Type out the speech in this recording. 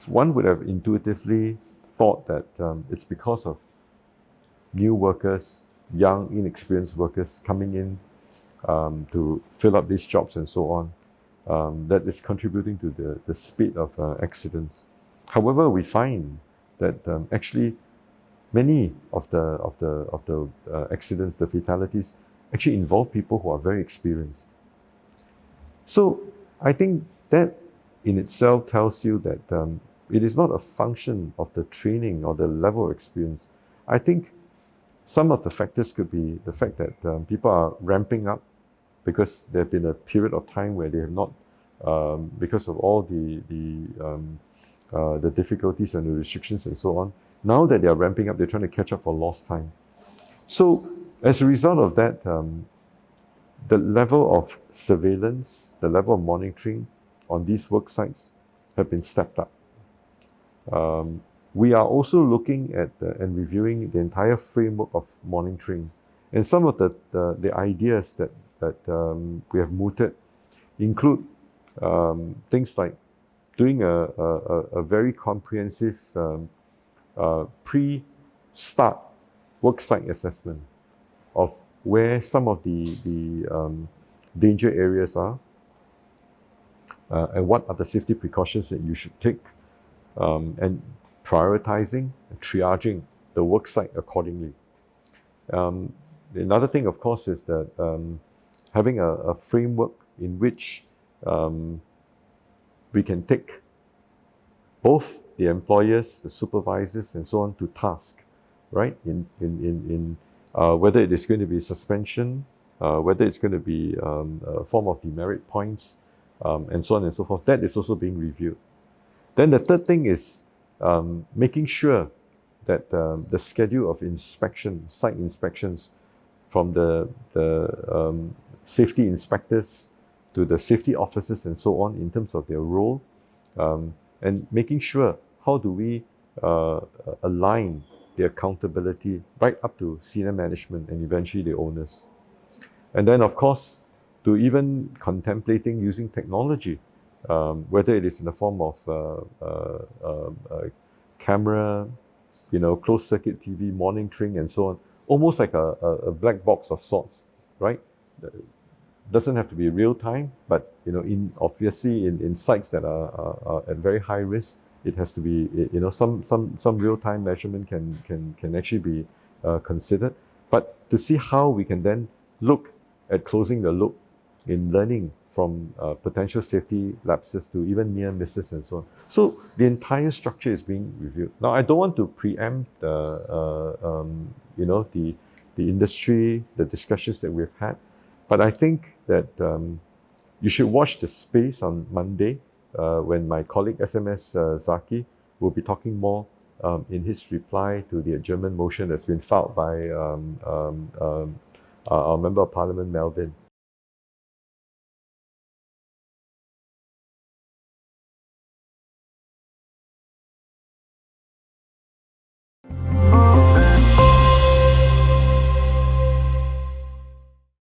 one would have intuitively thought that it's because of new workers, young, inexperienced workers coming in to fill up these jobs and so on, that is contributing to the speed of accidents. However, we find that actually many of the accidents, the fatalities, actually involve people who are very experienced. So I think that in itself tells you that it is not a function of the training or the level of experience. I think some of the factors could be the fact that people are ramping up because there have been a period of time where they have not, because of all the difficulties and the restrictions and so on. Now that they are ramping up, they're trying to catch up for lost time. So as a result of that, the level of surveillance, the level of monitoring on these work sites have been stepped up. We are also looking at and reviewing the entire framework of monitoring. And some of the ideas that we have mooted include things like doing a very comprehensive pre-start worksite assessment of where some of the danger areas are and what are the safety precautions that you should take, and prioritizing and triaging the worksite accordingly. Another thing, of course, is that having a framework in which we can take both the employers, the supervisors, and so on to task, right? In whether it is going to be suspension, whether it's going to be a form of demerit points, and so on and so forth. That is also being reviewed. Then the third thing is making sure that the schedule of inspection, site inspections, from the safety inspectors to the safety officers and so on in terms of their role, and making sure how do we align the accountability right up to senior management and eventually the owners. And then, of course, to even contemplating using technology, whether it is in the form of camera, closed circuit TV monitoring and so on, almost like a black box of sorts, right? Doesn't have to be real time, but obviously in sites that are at very high risk, it has to be some real time measurement can actually be considered. But to see how we can then look at closing the loop in learning from potential safety lapses to even near misses and so on. So the entire structure is being reviewed. Now, I don't want to preempt the industry, the discussions that we've had, but I think that you should watch the space on Monday when my colleague SMS Zaki will be talking more in his reply to the adjournment motion that's been filed by our Member of Parliament, Melvin.